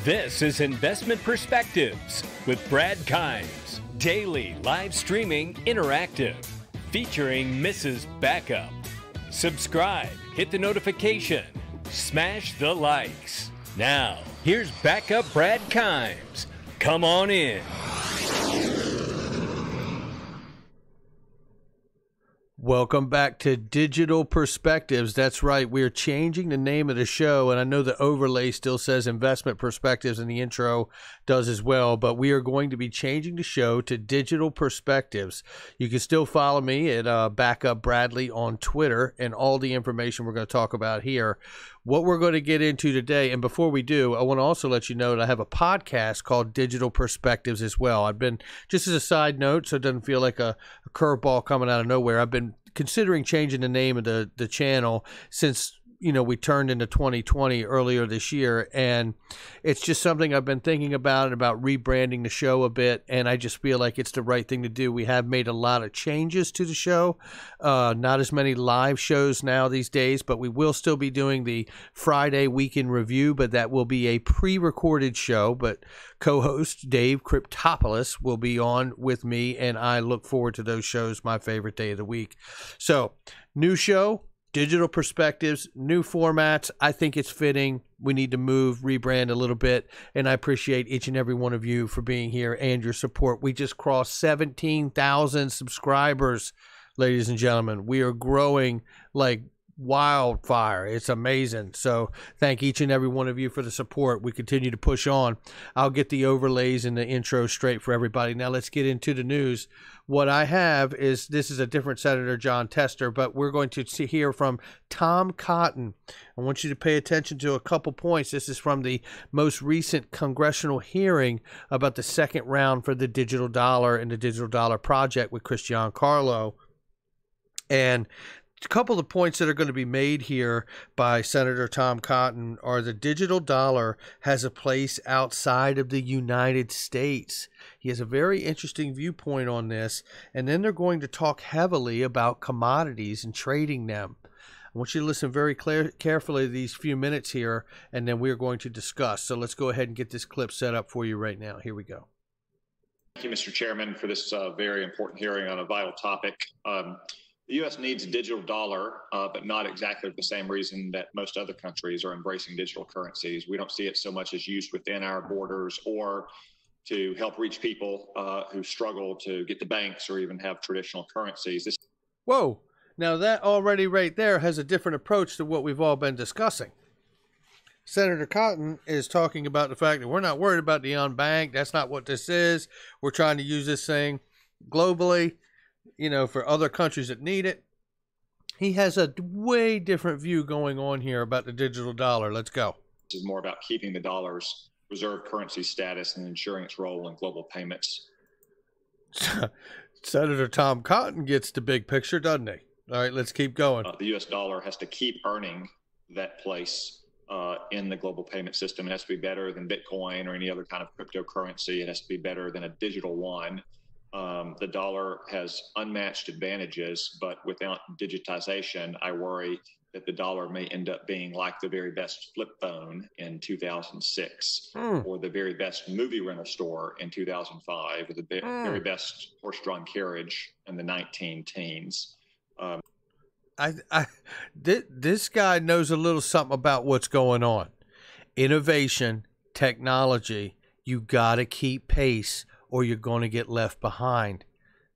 This is Investment Perspectives with Brad Kimes. Daily live streaming interactive. Featuring Mrs. Backup. Subscribe, hit the notification, smash the likes. Now, here's Backup Brad Kimes. Come on in. Welcome back to Digital Perspectives. That's right. We're changing the name of the show, and I know the overlay still says Investment Perspectives, and the intro does as well, but we are going to be changing the show to Digital Perspectives. You can still follow me at Backup Bradley on Twitter, and all the information we're going to talk about here. What we're going to get into today, and before we do, I want to also let you know that I have a podcast called Digital Perspectives as well. I've been, just as a side note, so it doesn't feel like a curveball coming out of nowhere, I've been considering changing the name of the channel since, you know, we turned into 2020 earlier this year, and it's just something I've been thinking about and about rebranding the show a bit, and I just feel like it's the right thing to do. We have made a lot of changes to the show, not as many live shows now these days, but we will still be doing the Friday weekend review, but that will be a pre-recorded show, but co-host Dave Cryptopoulos will be on with me, and I look forward to those shows, my favorite day of the week. So, new show, Digital Perspectives, new formats. I think it's fitting. We need to move, rebrand a little bit, and I appreciate each and every one of you for being here and your support. We just crossed 17,000 subscribers, ladies and gentlemen. We are growing like wildfire. It's amazing. So thank each and every one of you for the support. We continue to push on. I'll get the overlays and the intro straight for everybody. Now let's get into the news. What I have is, this is a different Senator Jon Tester, but we're going to hear from Tom Cotton. I want you to pay attention to a couple points. This is from the most recent congressional hearing about the second round for the digital dollar and the digital dollar project with Chris Giancarlo. And a couple of points that are going to be made here by Senator Tom Cotton are the digital dollar has a place outside of the United States. He has a very interesting viewpoint on this. And then they're going to talk heavily about commodities and trading them. I want you to listen very carefully to these few minutes here, and then we're going to discuss. So let's go ahead and get this clip set up for you right now. Here we go. Thank you, Mr. Chairman, for this very important hearing on a vital topic. The U.S. needs a digital dollar, but not exactly for the same reason that most other countries are embracing digital currencies. We don't see it so much as used within our borders or to help reach people who struggle to get to banks or even have traditional currencies. Whoa. Now that already right there has a different approach to what we've all been discussing. Senator Cotton is talking about the fact that we're not worried about the unbanked. That's not what this is. We're trying to use this thing globally, you know, for other countries that need it. He has a way different view going on here about the digital dollar. Let's go. This is more about keeping the dollar's reserve currency status and ensuring its role in global payments. Senator Tom Cotton gets the big picture, doesn't he? All right, let's keep going. The U.S. dollar has to keep earning that place in the global payment system. It has to be better than Bitcoin or any other kind of cryptocurrency. It has to be better than a digital one. The dollar has unmatched advantages, but without digitization, I worry that the dollar may end up being like the very best flip phone in 2006, or the very best movie rental store in 2005, or the very best horse-drawn carriage in the 19-teens. This guy knows a little something about what's going on. Innovation, technology, you got to keep pace or you're going to get left behind.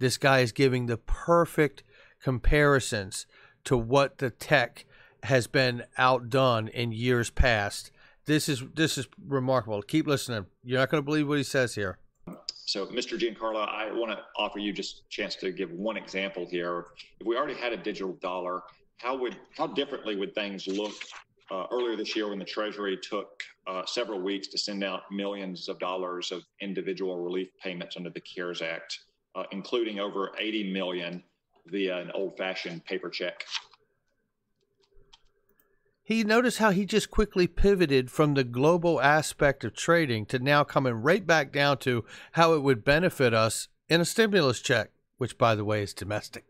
This guy is giving the perfect comparisons to what the tech has been outdone in years past. This is remarkable. Keep listening. You're not going to believe what he says here. So, Mr. Giancarlo, I want to offer you just a chance to give one example here. If we already had a digital dollar, how differently would things look earlier this year when the Treasury took several weeks to send out millions of dollars of individual relief payments under the CARES Act, including over 80 million via an old-fashioned paper check? He noticed how he just quickly pivoted from the global aspect of trading to now coming right back down to how it would benefit us in a stimulus check, which, by the way, is domestic.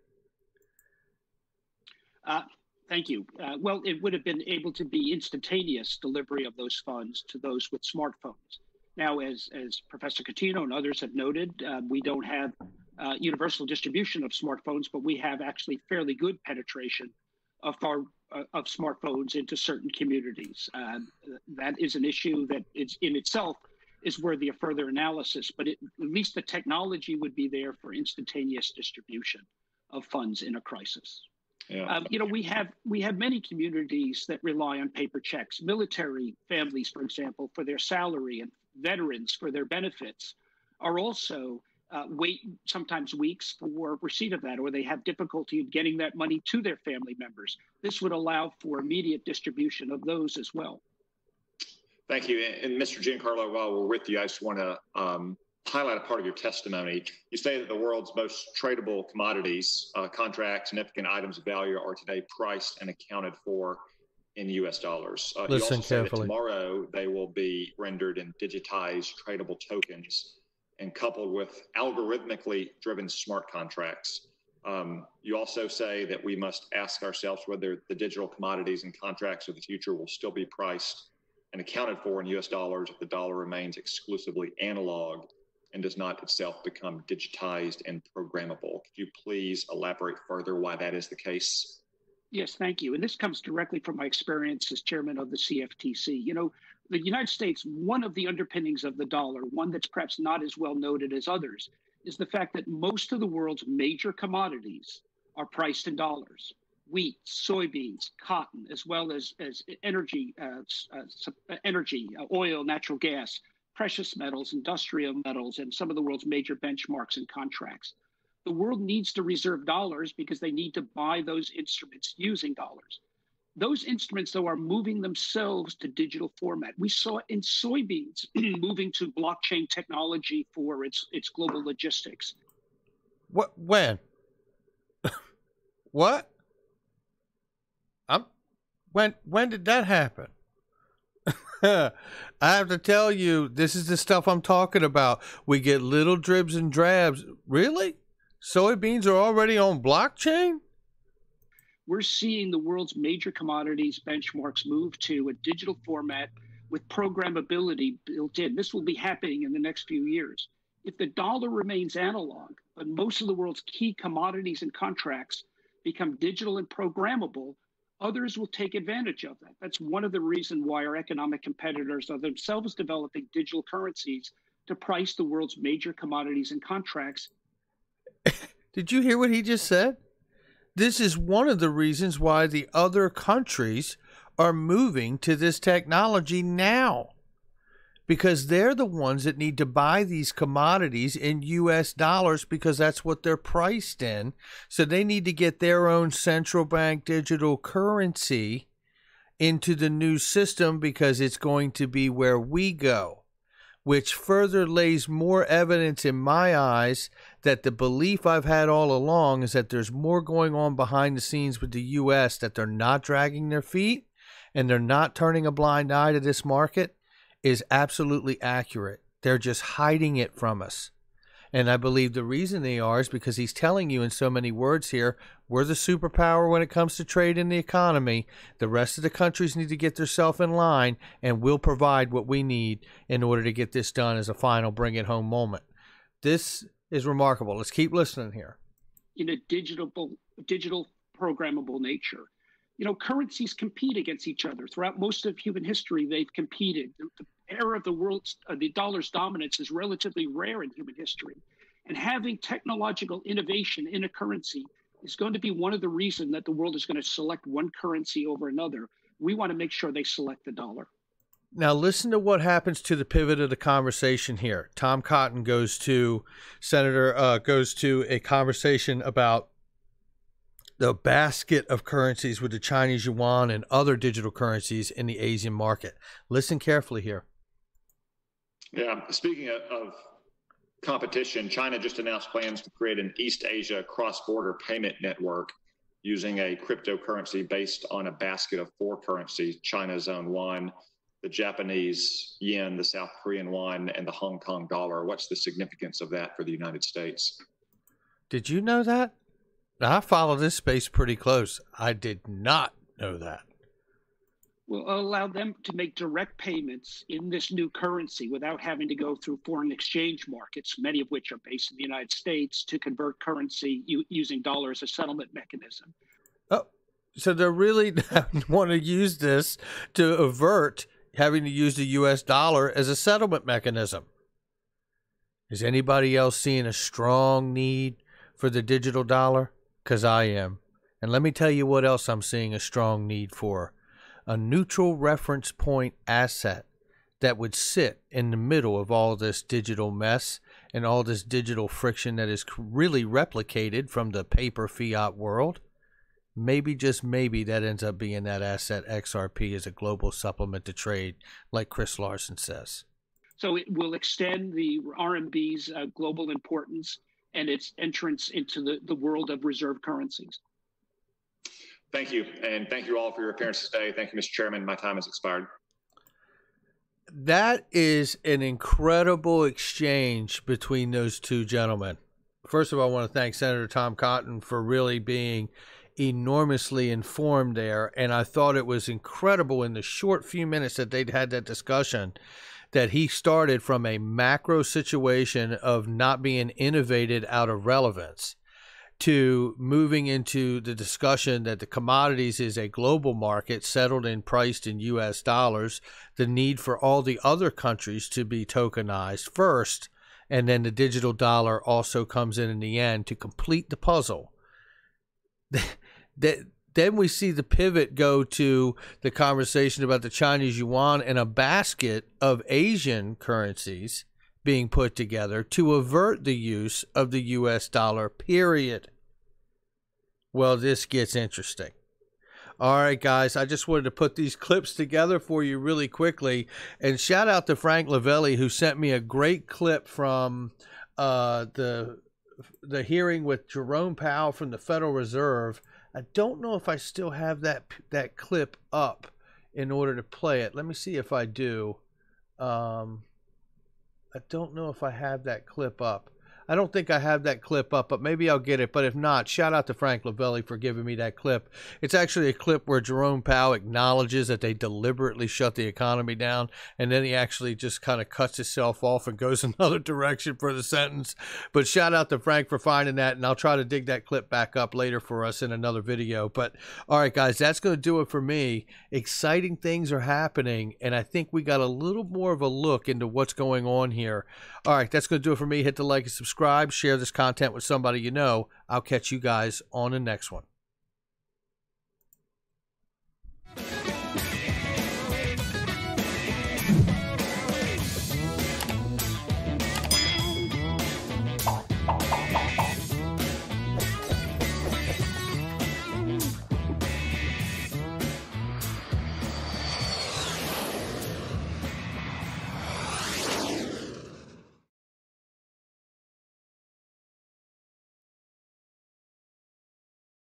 Thank you. Well, it would have been able to be instantaneous delivery of those funds to those with smartphones. Now, as Professor Catino and others have noted, we don't have universal distribution of smartphones, but we have actually fairly good penetration of smartphones into certain communities. That is an issue that is in itself is worthy of further analysis, but at least the technology would be there for instantaneous distribution of funds in a crisis. Yeah. We have many communities that rely on paper checks, military families, for example, for their salary, and veterans for their benefits are also wait sometimes weeks for receipt of that, or they have difficulty in getting that money to their family members. This would allow for immediate distribution of those as well. Thank you. And Mr. Giancarlo, while we're with you, I just want to highlight a part of your testimony. You say that the world's most tradable commodities, contracts, significant items of value are today priced and accounted for in U.S. dollars. Listen you also say carefully. that tomorrow they will be rendered in digitized tradable tokens and coupled with algorithmically driven smart contracts. You also say that we must ask ourselves whether the digital commodities and contracts of the future will still be priced and accounted for in U.S. dollars if the dollar remains exclusively analog and does not itself become digitized and programmable. Could you please elaborate further why that is the case? Yes, thank you. And this comes directly from my experience as chairman of the CFTC. The United States, one of the underpinnings of the dollar, one that's perhaps not as well noted as others, is the fact that most of the world's major commodities are priced in dollars. Wheat, soybeans, cotton, as well as energy, oil, natural gas, precious metals, industrial metals, and some of the world's major benchmarks and contracts. The world needs to reserve dollars because they need to buy those instruments using dollars. Those instruments, though, are moving themselves to digital format. We saw in soybeans moving to blockchain technology for its global logistics. What? When? What? When did that happen? I have to tell you, this is the stuff I'm talking about. We get little dribs and drabs. Really? Soybeans are already on blockchain? We're seeing the world's major commodities benchmarks move to a digital format with programmability built in. This will be happening in the next few years. If the dollar remains analog, but most of the world's key commodities and contracts become digital and programmable, others will take advantage of that. That's one of the reasons why our economic competitors are themselves developing digital currencies to price the world's major commodities and contracts. Did you hear what he just said? This is one of the reasons why the other countries are moving to this technology now, because they're the ones that need to buy these commodities in U.S. dollars because that's what they're priced in. So they need to get their own central bank digital currency into the new system because it's going to be where we go, which further lays more evidence in my eyes that the belief I've had all along is that there's more going on behind the scenes with the U.S., that they're not dragging their feet and they're not turning a blind eye to this market is absolutely accurate. They're just hiding it from us. And I believe the reason they are is because he's telling you in so many words here, we're the superpower when it comes to trade in the economy. The rest of the countries need to get themselves in line, and we'll provide what we need in order to get this done as a final bring it home moment. This is remarkable. Let's keep listening here. In a digital programmable nature. Currencies compete against each other. Throughout most of human history, they've competed. The era of the dollar's dominance is relatively rare in human history. And having technological innovation in a currency is going to be one of the reasons that the world is going to select one currency over another. We want to make sure they select the dollar. Now listen to what happens to the pivot of the conversation here. Tom Cotton goes to a conversation about the basket of currencies with the Chinese yuan and other digital currencies in the Asian market. Listen carefully here. Yeah, speaking of competition, China just announced plans to create an East Asia cross-border payment network using a cryptocurrency based on a basket of four currencies: China's own yuan, the Japanese yen, the South Korean won, and the Hong Kong dollar. What's the significance of that for the United States? Did you know that? Now, I follow this space pretty close. I did not know that? Will allow them to make direct payments in this new currency without having to go through foreign exchange markets, many of which are based in the United States, to convert currency using dollars as a settlement mechanism. Oh, so they really want to use this to avert having to use the U.S. dollar as a settlement mechanism. Is anybody else seeing a strong need for the digital dollar? Because I am. And let me tell you what else I'm seeing a strong need for. A neutral reference point asset that would sit in the middle of all this digital mess and all this digital friction that is really replicated from the paper fiat world. Maybe, just maybe, that ends up being that asset XRP as a global supplement to trade, like Chris Larson says. So it will extend the RMB's global importance and its entrance into the world of reserve currencies. Thank you. And thank you all for your appearance today. Thank you, Mr. Chairman. My time has expired. That is an incredible exchange between those two gentlemen. First of all, I want to thank Senator Tom Cotton for really being enormously informed there. And I thought it was incredible in the short few minutes that they'd had that discussion that he started from a macro situation of not being innovated out of relevance to moving into the discussion that the commodities is a global market settled and priced in U.S. dollars, the need for all the other countries to be tokenized first, and then the digital dollar also comes in the end to complete the puzzle. Then we see the pivot go to the conversation about the Chinese yuan and a basket of Asian currencies being put together to avert the use of the U.S. dollar, period. Well, this gets interesting. All right, guys, I just wanted to put these clips together for you really quickly. And shout out to Frank Lavelli, who sent me a great clip from the hearing with Jerome Powell from the Federal Reserve. I don't know if I still have that clip up in order to play it. Let me see if I do. I don't know if I have that clip up. I don't think I have that clip up, but maybe I'll get it. But if not, shout out to Frank Lavelli for giving me that clip. It's actually a clip where Jerome Powell acknowledges that they deliberately shut the economy down, and then he actually just kind of cuts himself off and goes another direction for the sentence. But shout out to Frank for finding that, and I'll try to dig that clip back up later for us in another video. But all right, guys, that's going to do it for me. Exciting things are happening, and I think we got a little more of a look into what's going on here. All right, that's going to do it for me. Hit the like and subscribe. Share this content with somebody you know. I'll catch you guys on the next one.